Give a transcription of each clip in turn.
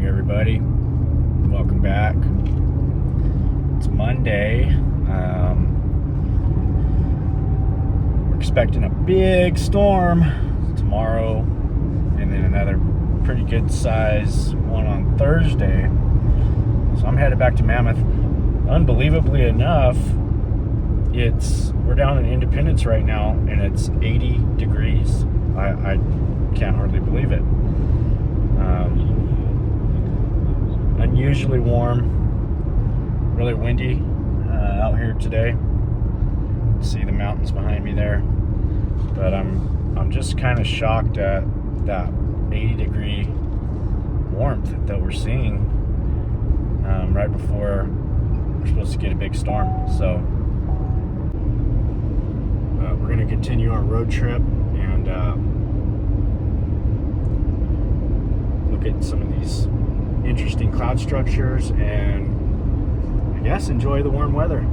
morning, everybody. Welcome back. It's Monday. We're expecting a big storm tomorrow, and then another pretty good size one on Thursday. So I'm headed back to Mammoth. Unbelievably enough, we're down in Independence right now, and it's 80 degrees. I can't hardly believe it. Unusually warm, really windy out here today. See the mountains behind me there, but I'm just kind of shocked at that 80 degree warmth that we're seeing right before we're supposed to get a big storm. So we're going to continue our road trip and look at some of these interesting cloud structures and I guess enjoy the warm weather.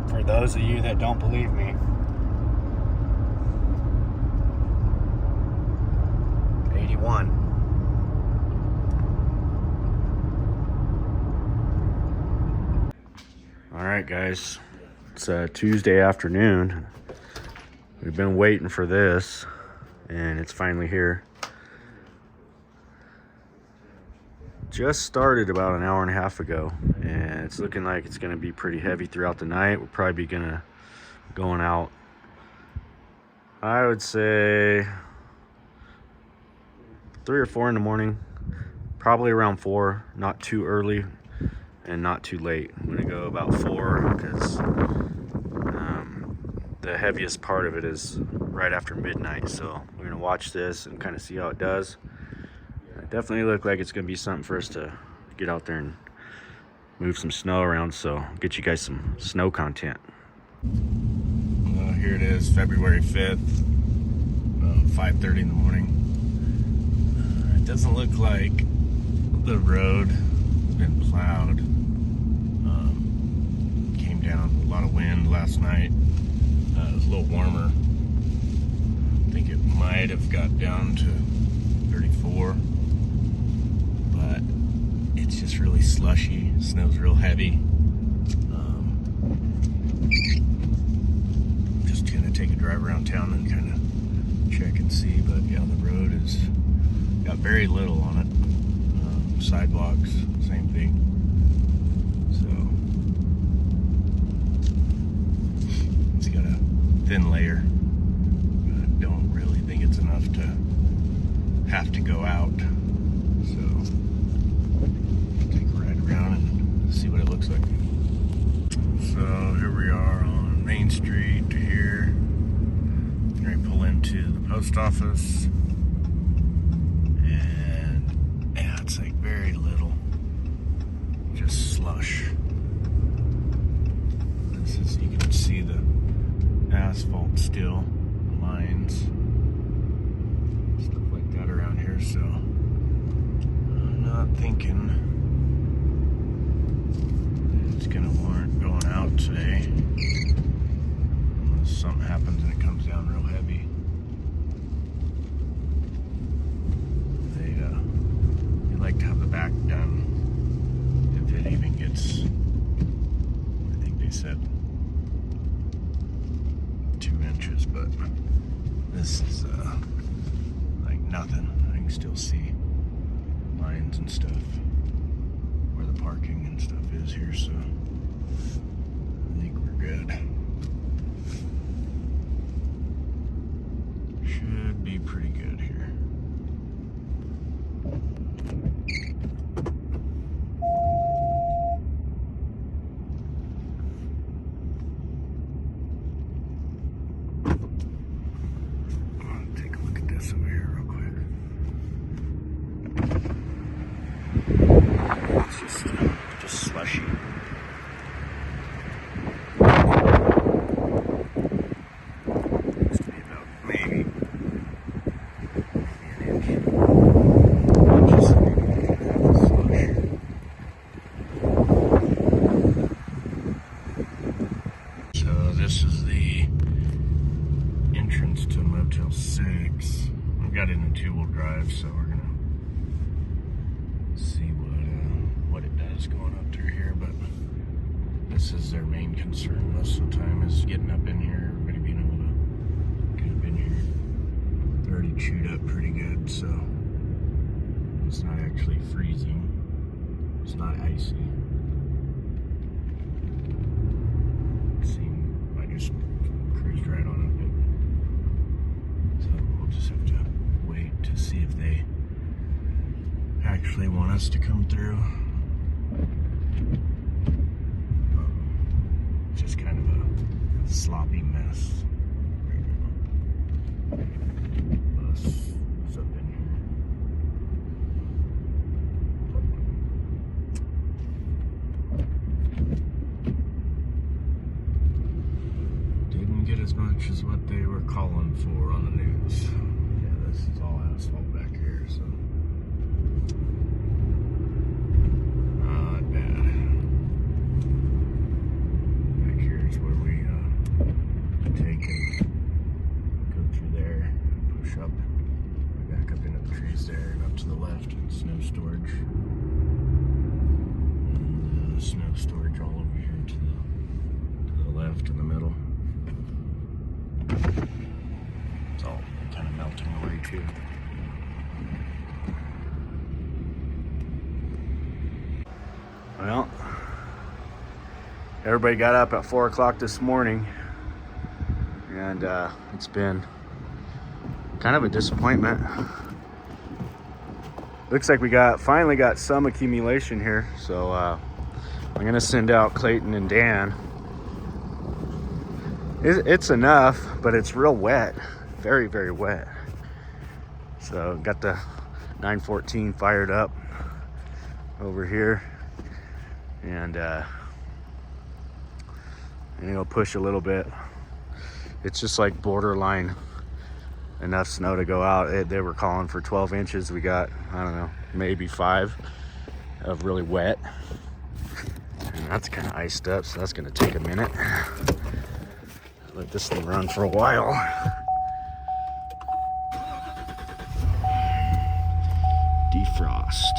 For those of you that don't believe me, all right, guys, it's a Tuesday afternoon. We've been waiting for this, and it's finally here. Just started about an hour and a half ago, and it's looking like it's going to be pretty heavy throughout the night. We're probably going out, I would say 3 or 4 in the morning, probably around 4, not too early and not too late. I'm gonna go about 4 because the heaviest part of it is right after midnight. So we're gonna watch this and kind of see how it does. It definitely look like it's gonna be something for us to get out there and move some snow around, so get you guys some snow content. Well, here it is, February 5th, 5:30 in the morning. It doesn't look like the road has been plowed. Came down a lot of wind last night. It was a little warmer. I think it might have got down to 34, but it's just really slushy. Snow's real heavy. Just gonna take a drive around town and kind of check and see, but yeah, the road has got very little on it. Sidewalks, same thing. So it's got a thin layer, but I don't really think it's enough to have to go out. So take a ride around and see what it looks like. So here we are on Main Street to here. We're gonna pull into the post office. It's like very little, just slush. This is, you can see the asphalt still, lines, stuff like that around here, so I'm not thinking it's gonna warrant going out today unless something happens and it comes down real heavy. Like to have the back done if it even gets, I think they said 2 inches, but this is like nothing. I can still see lines and stuff where the parking and stuff is here, so I think we're good. Should be pretty good here. Over here real quick. It's just slushy. Used to be about maybe entrance to Motel 6. I've got it in a 2-wheel drive, so we're gonna see what it does going up through here. But this is their main concern most of the time, is getting up in here, everybody being able to get up in here. They're already chewed up pretty good, so it's not actually freezing. It's not icy. I just cruised right on up it. So we'll just have to wait to see if they actually want us to come through. Just kind of a sloppy mess right now. Bus is up in here. Didn't get as much as what they were calling for on the news. Yeah, this is all asphalt back here, so not bad. Back here is where we take and go through there, push up, back up into the trees there, and up to the left, snow storage. And snow storage all over here to the left in the middle. It's all kind of melting away too. Well, everybody got up at 4 o'clock this morning, and it's been kind of a disappointment. Looks like we finally got some accumulation here, so I'm gonna send out Clayton and Dan. It's enough, but it's real wet, very, very wet. So got the 914 fired up over here, and it'll push a little bit. It's just like borderline enough snow to go out. They were calling for 12 inches. We got, I don't know, maybe 5 of really wet, and that's kind of iced up, so that's gonna take a minute. Let this thing run for a while. Defrost.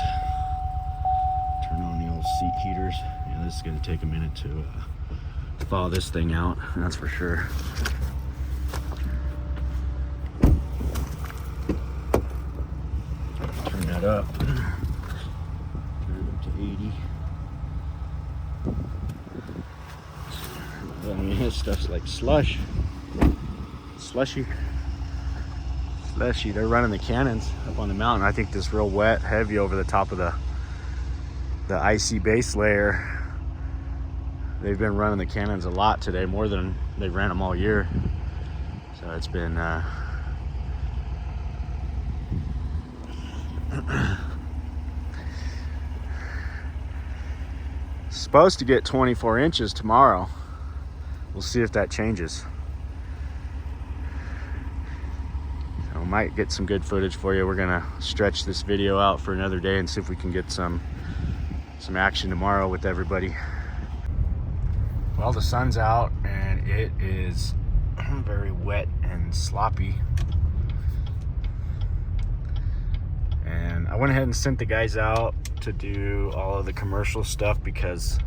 Turn on the old seat heaters. Yeah, this is gonna take a minute to thaw this thing out, that's for sure. Turn that up. Turn it up to 80. I mean, this stuff's like slushy. They're running the cannons up on the mountain. I think this real wet, heavy over the top of the icy base layer. They've been running the cannons a lot today, more than they ran them all year. So it's been supposed to get 24 inches tomorrow. We'll see if that changes. So we might get some good footage for you. We're gonna stretch this video out for another day and see if we can get some action tomorrow with everybody. Well, the sun's out and it is very wet and sloppy. And I went ahead and sent the guys out to do all of the commercial stuff because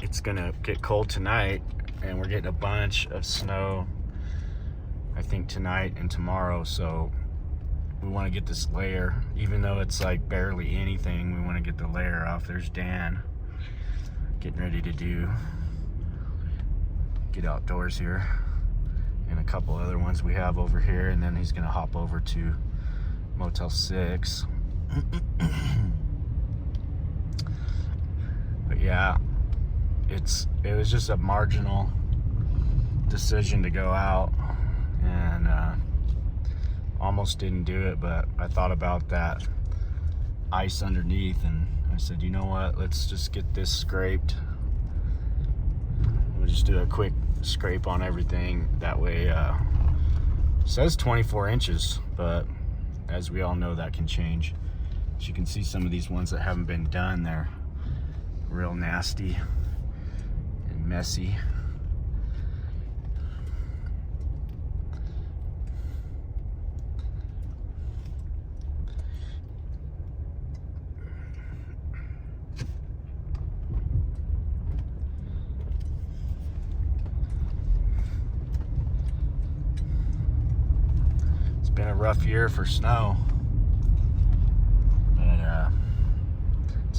it's gonna get cold tonight, and we're getting a bunch of snow, I think, tonight and tomorrow. So we want to get this layer, even though it's like barely anything. We want to get the layer off. There's Dan getting ready to get outdoors here, and a couple other ones we have over here, and then he's gonna hop over to Motel 6. But yeah, it was just a marginal decision to go out, and almost didn't do it, but I thought about that ice underneath, and I said, you know what, let's just get this scraped. We'll just do a quick scrape on everything. That way, it says 24 inches, but as we all know, that can change. As you can see, some of these ones that haven't been done, they're real nasty and messy. been a rough year for snow, but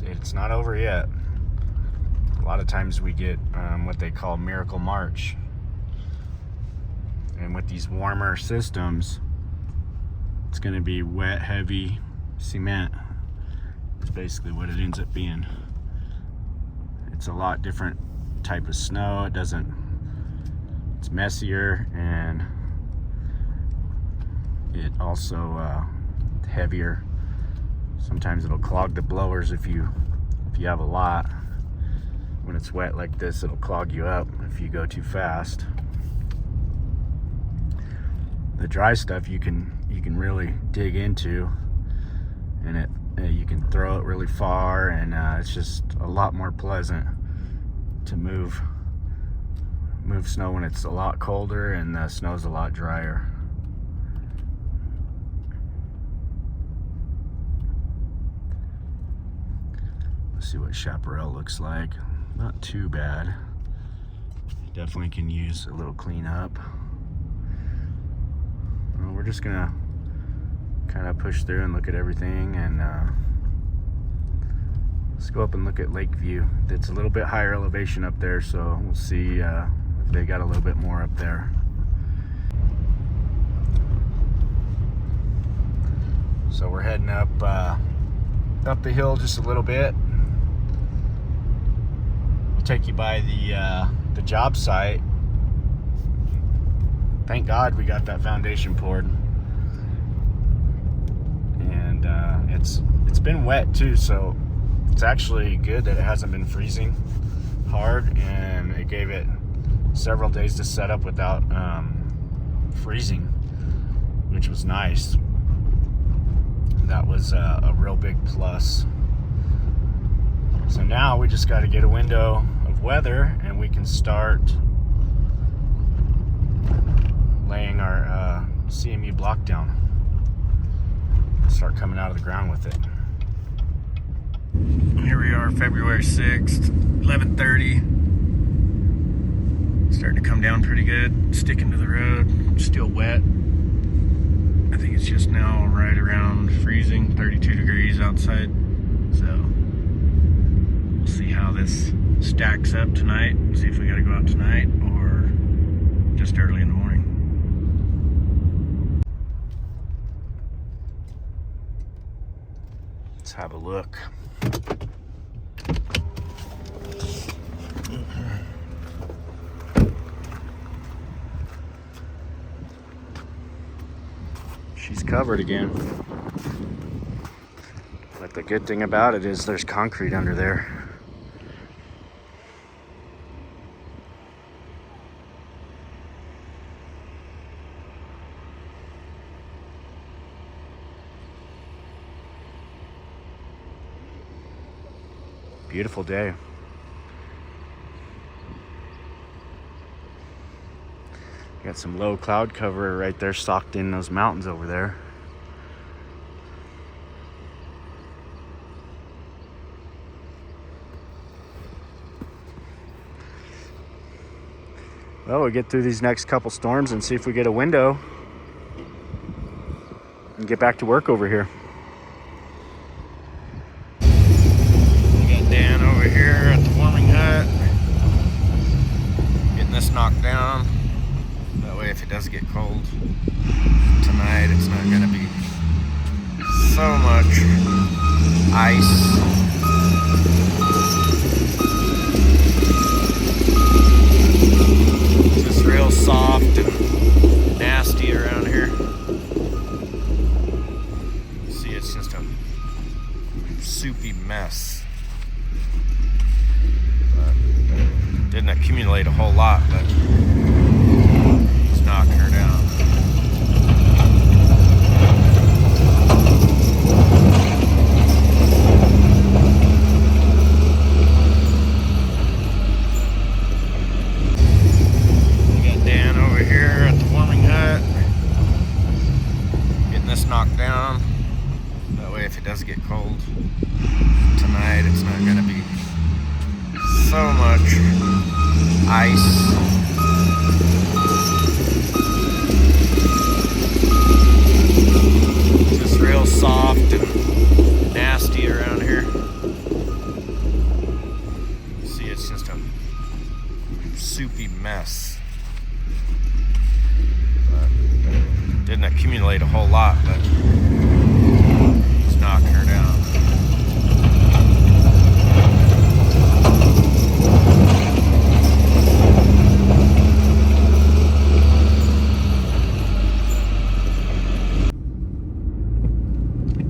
it's not over yet. A lot of times we get what they call Miracle March, and with these warmer systems, it's going to be wet, heavy cement. It's basically what it ends up being. It's a lot different type of snow. It's messier, and it also heavier. Sometimes it'll clog the blowers if you have a lot. When it's wet like this, it'll clog you up if you go too fast. The dry stuff you can really dig into, and you can throw it really far, and it's just a lot more pleasant to move snow when it's a lot colder and the snow's a lot drier. Let's see what chaparral looks like. Not too bad. Definitely can use a little cleanup. Well, we're just gonna kind of push through and look at everything, and let's go up and look at Lakeview. It's a little bit higher elevation up there, so we'll see if they got a little bit more up there. So we're heading up the hill just a little bit. We'll take you by the job site. Thank God we got that foundation poured. And it's been wet too, so it's actually good that it hasn't been freezing hard, and it gave it several days to set up without freezing, which was nice. That was a real big plus. So now we just got to get a window of weather, and we can start laying our CMU block down. Start coming out of the ground with it. Here we are, February 6th, 11:30. Starting to come down pretty good, sticking to the road, still wet. I think it's just now right around freezing, 32 degrees outside. So we'll see how this stacks up tonight. See if we gotta go out tonight or just early in the morning. Let's have a look. She's covered again. But the good thing about it is there's concrete under there. Beautiful day. Got some low cloud cover right there socked in those mountains over there. Well, we'll get through these next couple storms and see if we get a window and get back to work over here. We got Dan over here at the warming hut, getting this knocked down. That way, if it does get cold tonight, it's not going to be so much ice. It's just real soft and nasty around here. See, it's just a soupy mess. But didn't accumulate a whole lot, but knocking her down. We got Dan accumulate a whole lot, but he's knocking her down.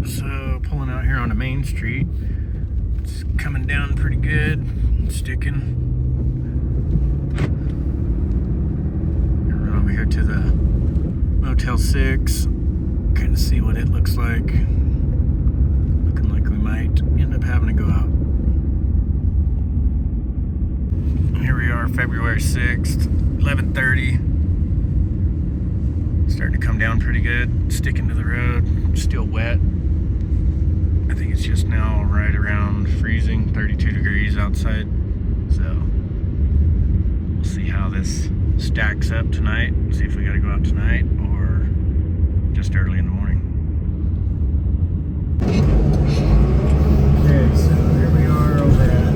So pulling out here on a main street, it's coming down pretty good, sticking. Run over here to the Motel 6, kind of see what it looks like. Looking like we might end up having to go out. Here we are, February 6th, 11:30. Starting to come down pretty good, sticking to the road, still wet. I think it's just now right around freezing, 32 degrees outside. So we'll see how this stacks up tonight. See if we gotta go out tonight or just early in the morning. Okay, so here we are over at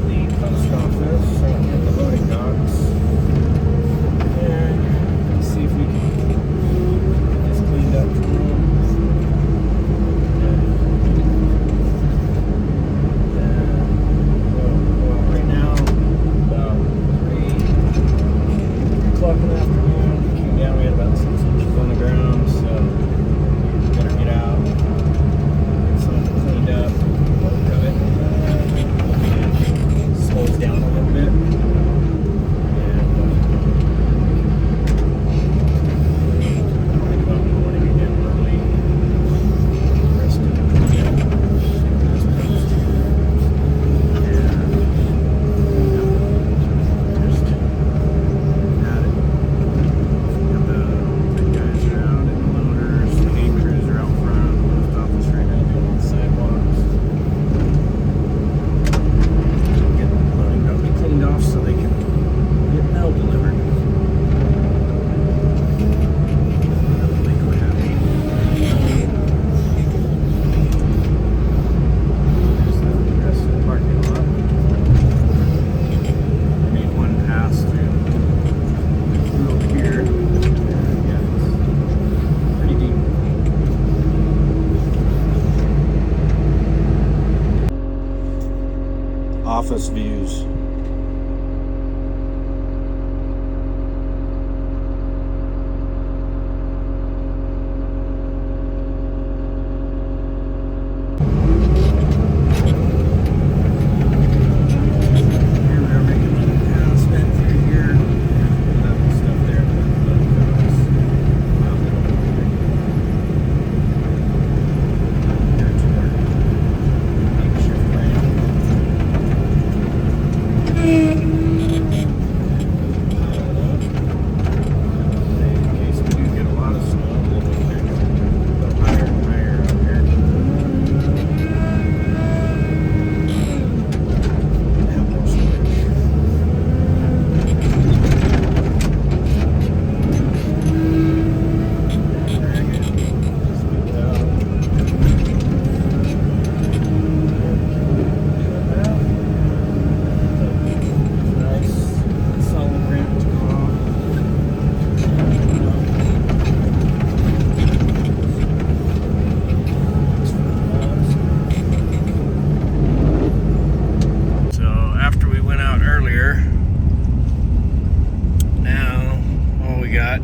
the post office at the loading docks. And let's see if we can get this cleaned up for them. Well, right now, about 3 o'clock in the afternoon, we came down, we had about 6 inches on the ground, so we better get out, get something cleaned up, work of it, and slows down a little bit. Office views.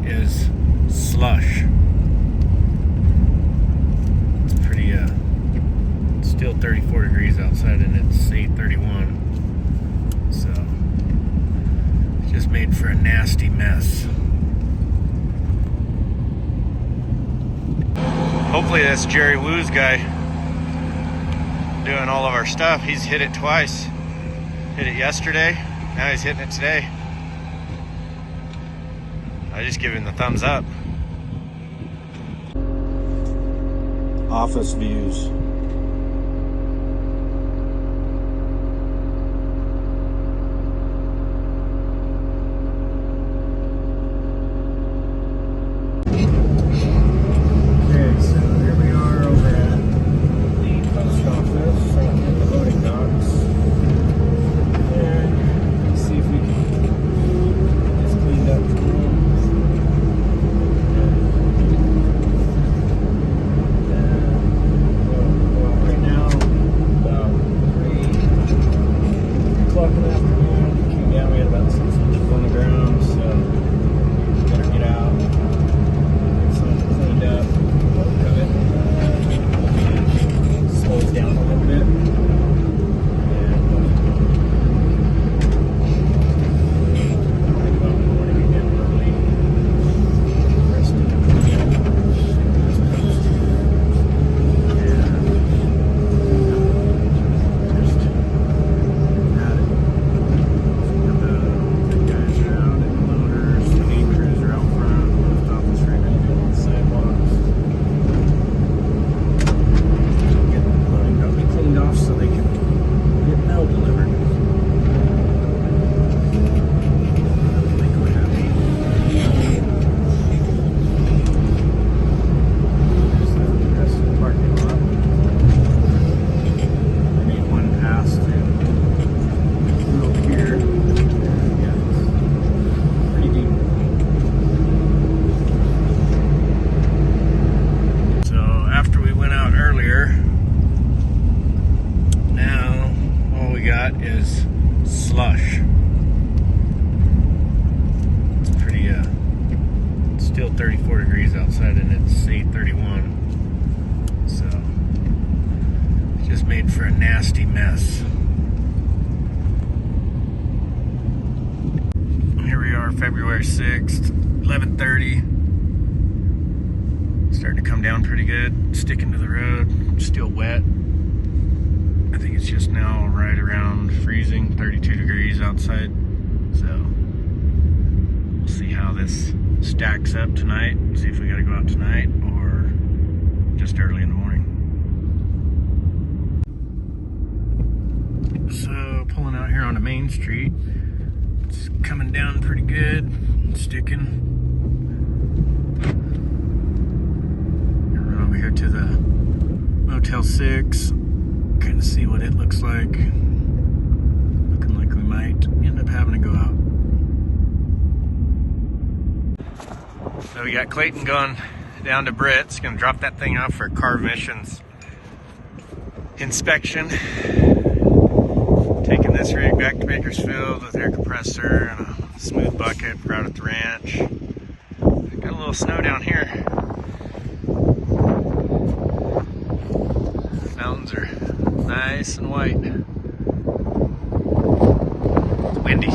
Is slush. It's pretty it's still 34 degrees outside and it's 8:31, so it's just made for a nasty mess. Hopefully that's Jerry Woo's guy doing all of our stuff. He's hit it twice. Hit it yesterday, now he's hitting it today. I just give him the thumbs up. Office views. Okay, so here we are over at the post office at the loading docks. And let's see if we can get this cleaned up for them. 34 degrees outside and it's 8:31. So it just made for a nasty mess. Here we are, February 6th, 11:30. Starting to come down pretty good, sticking to the road, still wet. I think it's just now right around freezing, 32 degrees outside. So we'll see how this stacks up tonight. See if we gotta go out tonight or just early in the morning. So pulling out here on a main street. It's coming down pretty good, sticking. Run over here to the Motel 6, kind of see what it looks like. Looking like we might end up having to go out. So we got Clayton going down to Britt's, gonna drop that thing off for car emissions inspection. Taking this rig back to Bakersfield with air compressor and a smooth bucket for out at the ranch. Got a little snow down here. Mountains are nice and white. It's windy.